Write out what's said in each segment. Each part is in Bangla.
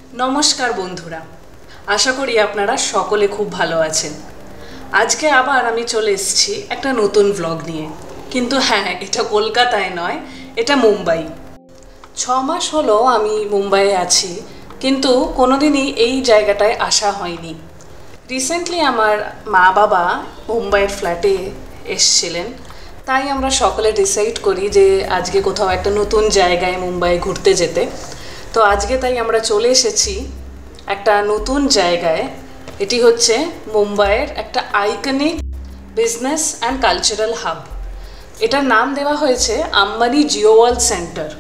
नमस्कार बंधुरा आशा करी आपनारा सकले खूब भालो आछेन। आज के आबार आमी चले एसेछि एकटा नतून ब्लग निये, किन्तु हाँ एटा कलकाताय नय, एटा मुम्बाई। 6 मास हलो आमी मुम्बाइये आछि, किन्तु कोनोदिनई एई जायगाटाय आसा हयनि। रिसेंटली आमार मा बाबा मुम्बाइयेर फ्लैटे एसेछिलेन, ताई आमरा सकले डिसाइड करी जे आजके कोथाओ एकटा नतून जायगाय मुम्बाइये घुरते जेते। तो आज के ताई आमरा चले एसेछि एकटा नतून जायगाय। एटी होच्छे मुम्बाइयेर एकटा आइकनिक बिजनेस एंड कालचाराल हाब। एटार नाम देवा होयेछे आम्बानी जिओ वर्ल्ड सेंटर।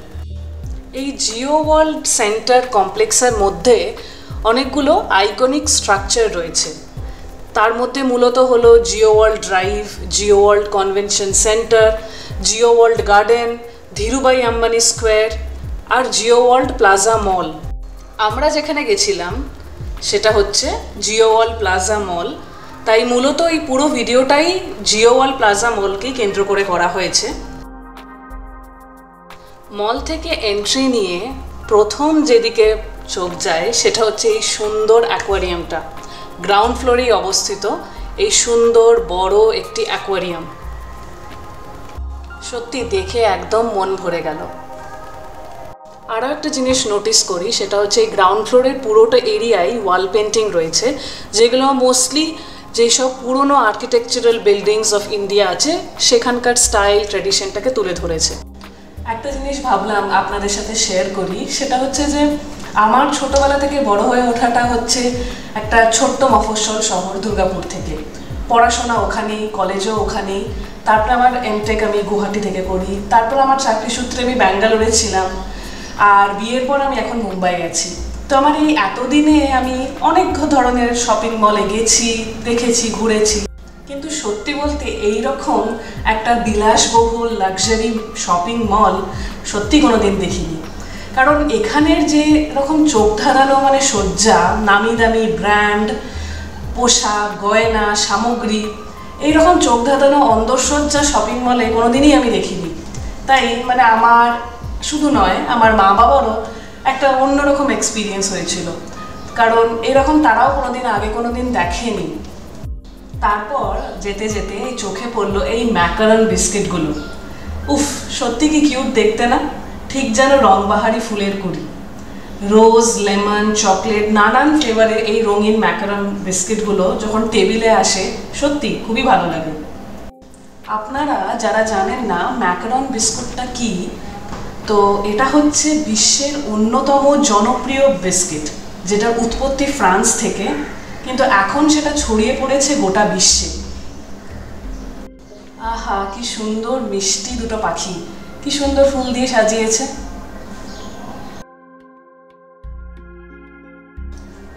এই জিও ওয়ার্ল্ড সেন্টার কমপ্লেক্সের মধ্যে অনেকগুলো আইকনিক স্ট্রাকচার রয়েছে। তার মধ্যে মূলত হলো Jio World Drive, Jio World Convention Centre, Jio World Garden, Dhirubhai Ambani square আর জিও ওয়ার্ল্ড প্লাজা মল। আমরা যেখানে গেছিলাম সেটা হচ্ছে জিও ওয়ার্ল্ড প্লাজা মল। তাই মূলত এই পুরো ভিডিওটাই জিও ওয়ার্ল্ড প্লাজা মলকেই কেন্দ্র করে করা হয়েছে। মল থেকে এন্ট্রি নিয়ে প্রথম যেদিকে চোখ যায় সেটা হচ্ছে এই সুন্দর অ্যাকোয়ারিয়ামটা। গ্রাউন্ড ফ্লোরেই অবস্থিত এই সুন্দর বড় একটি অ্যাকোয়ারিয়াম। সত্যি দেখে একদম মন ভরে গেল। আরও একটা জিনিস নোটিস করি, সেটা হচ্ছে এই গ্রাউন্ড ফ্লোরের পুরোটা এরিয়ায় ওয়াল পেন্টিং রয়েছে, যেগুলো মোস্টলি যেসব পুরনো আর্কিটেকচারাল বিল্ডিংস অফ ইন্ডিয়া আছে সেখানকার স্টাইল ট্র্যাডিশনটাকে তুলে ধরেছে। একটা জিনিস ভাবলাম আপনাদের সাথে শেয়ার করি, সেটা হচ্ছে যে আমার ছোটবেলা থেকে বড় হয়ে ওঠাটা হচ্ছে একটা ছোট্ট মফস্বল শহর দুর্গাপুর থেকে। পড়াশোনা ওখানেই, কলেজও ওখানেই। তারপর আমার এমটেক আমি গুয়াহাটি থেকে করি। তারপর আমার চাকরি সূত্রে আমি ব্যাঙ্গালোরে ছিলাম, আর বিয়ের পর আমি এখন মুম্বাই আছি। তো আমার এই এতদিনে আমি অনেক ধরনের শপিং মলে গেছি, দেখেছি, ঘুরেছি, কিন্তু সত্যি বলতে এই রকম একটা বিলাসবহুল লাক্সারি শপিং মল সত্যি কোনো দিন দেখিনি। কারণ এখানের যে রকম চোখ ধাঁধানো মানে সজ্জা, নামি দামি ব্র্যান্ড, পোশাক, গয়না, সামগ্রী, এইরকম চোখ ধাঁধানো অন্দরসজ্জা শপিং মলে কোনো দিনই আমি দেখিনি। তাই মানে আমার শুধু নয়, আমার মা বাবারও একটা অন্যরকম এক্সপিরিয়েন্স হয়েছিল, কারণ এরকম তারাও কোনোদিন আগে কোনোদিন দেখেনি। তারপর যেতে যেতে চোখে পড়লো এই ম্যাকারন বিস্কিটগুলো। উফ, সত্যি কি কিউট দেখতে না? ঠিক যেন রংবাহারি ফুলের কুড়ি। রোজ, লেমন, চকলেট, নানান ফ্লেভারের এই রঙিন ম্যাকারন বিস্কিটগুলো যখন টেবিলে আসে সত্যি খুবই ভালো লাগে। আপনারা যারা জানেন না ম্যাকারন বিস্কুটটা কি, তো এটা হচ্ছে বিশ্বের অন্যতম জনপ্রিয় বিস্কিট, যেটার উৎপত্তি ফ্রান্স থেকে, কিন্তু এখন সেটা ছড়িয়ে পড়েছে গোটা বিশ্বে। আহা, কি সুন্দর মিষ্টি দুটো পাখি, কি সুন্দর ফুল দিয়ে সাজিয়েছে।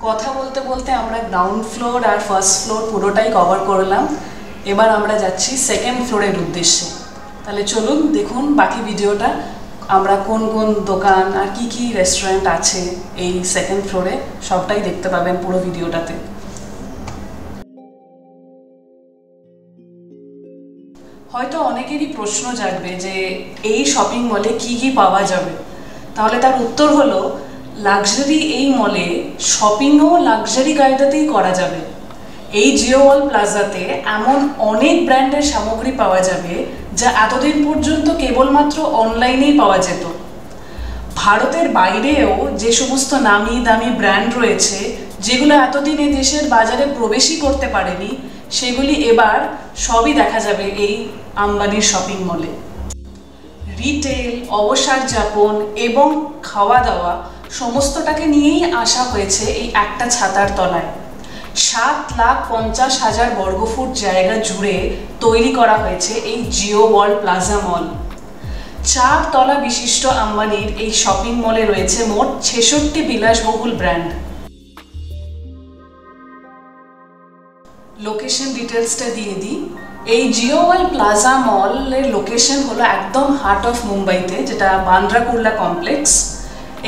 কথা বলতে বলতে আমরা গ্রাউন্ড ফ্লোর আর ফার্স্ট ফ্লোর পুরোটাই কভার করলাম। এবার আমরা যাচ্ছি সেকেন্ড ফ্লোরের উদ্দেশ্যে। তাহলে চলুন দেখুন বাকি ভিডিওটা, আমরা কোন কোন দোকান আর কি কি রেস্টুরেন্ট আছে এই সেকেন্ড ফ্লোরে সবটাই দেখতে পাবেন পুরো ভিডিওটাতে। হয়তো অনেকেরই প্রশ্ন জাগবে যে এই শপিং মলে কি কি পাওয়া যাবে। তাহলে তার উত্তর হলো, লাক্সারি এই মলে শপিংও লাক্সারি কায়দাতেই করা যাবে। এই জিও ওয়ার্ল্ড প্লাজাতে এমন অনেক ব্র্যান্ডের সামগ্রী পাওয়া যাবে যা এতদিন পর্যন্ত কেবলমাত্র অনলাইনেই পাওয়া যেত। ভারতের বাইরেও যে সমস্ত নামি দামি ব্র্যান্ড রয়েছে যেগুলো এতদিনে দেশের বাজারে প্রবেশই করতে পারেনি, সেগুলি এবার সবই দেখা যাবে এই আম্বানির শপিং মলে। রিটেল, অবসর যাপন এবং খাওয়া দাওয়া সমস্তটাকে নিয়েই আসা হয়েছে এই একটা ছাতার তলায়। 7,50,000 বর্গফুট জায়গা জুড়ে তৈরি করা হয়েছে এই জিও ওয়ার্ল্ড প্লাজা মল। 4 তলা বিশিষ্ট আম্বানির এই শপিং মলে রয়েছে মোট 66 বিলাসবহুল ব্র্যান্ড। লোকেশন ডিটেলসটা দিয়ে দিই। এই জিও ওয়ার্ল্ড প্লাজা মলের লোকেশন হলো একদম হার্ট অফ মুম্বাইতে, যেটা বান্দ্রা কুর্লা কমপ্লেক্স।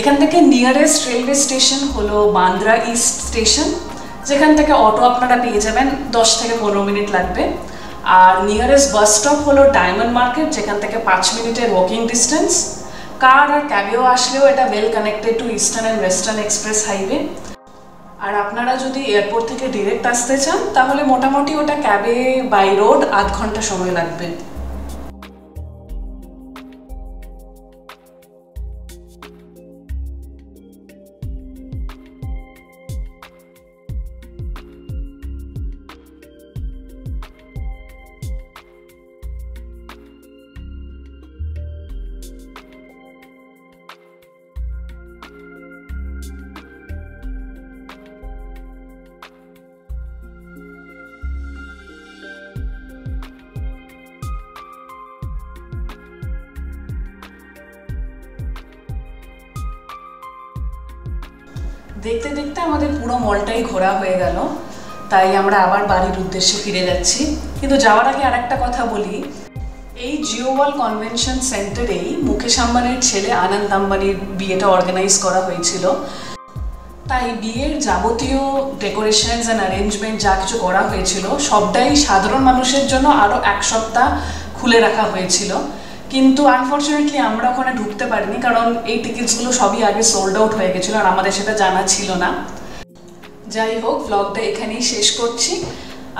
এখান থেকে নিয়ারেস্ট রেলওয়ে স্টেশন হলো বান্দ্রা ইস্ট স্টেশন, যেখান থেকে অটো আপনারা পেয়ে যাবেন, 10 থেকে 15 মিনিট লাগবে। আর নিয়ারেস্ট বাস স্টপ হলো ডায়মন্ড মার্কেট, যেখান থেকে 5 মিনিটের ওয়াকিং ডিস্টেন্স। কার আর ক্যাবেও আসলেও এটা well connected to Eastern and Western Express Highway. আর আপনারা যদি এয়ারপোর্ট থেকে ডিরেক্ট আসতে চান তাহলে মোটামুটি ওটা ক্যাবে বাই রোড আধ ঘন্টা সময় লাগবে। দেখতে দেখতে আমাদের পুরো মলটাই ঘোরা হয়ে গেল, তাই আমরা আবার বাড়ির উদ্দেশ্যে ফিরে যাচ্ছি। কিন্তু যাওয়ার আগে আর একটা কথা বলি, এই জিও ওয়ার্ল্ড কনভেনশন সেন্টারেই মুকেশ আম্বানির ছেলে আনন্দ আম্বানির বিয়েটা অর্গানাইজ করা হয়েছিল। তাই বিয়ের যাবতীয় ডেকোরেশনস অ্যান্ড অ্যারেঞ্জমেন্ট যা কিছু করা হয়েছিল সবটাই সাধারণ মানুষের জন্য আরও এক সপ্তাহ খুলে রাখা হয়েছিল। কিন্তু আনফর্চুনেটলি আমরা ওখানে ঢুকতে পারিনি, কারণ এই টিকিটসগুলো সবই আগে সোল্ড আউট হয়ে গেছিলো আর আমাদের সেটা জানা ছিল না। যাই হোক, ব্লগটা এখানেই শেষ করছি।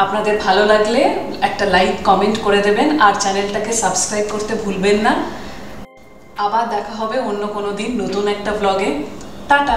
আপনাদের ভালো লাগলে একটা লাইক কমেন্ট করে দেবেন আর চ্যানেলটাকে সাবস্ক্রাইব করতে ভুলবেন না। আবার দেখা হবে অন্য কোনো দিন নতুন একটা ব্লগে। টাটা।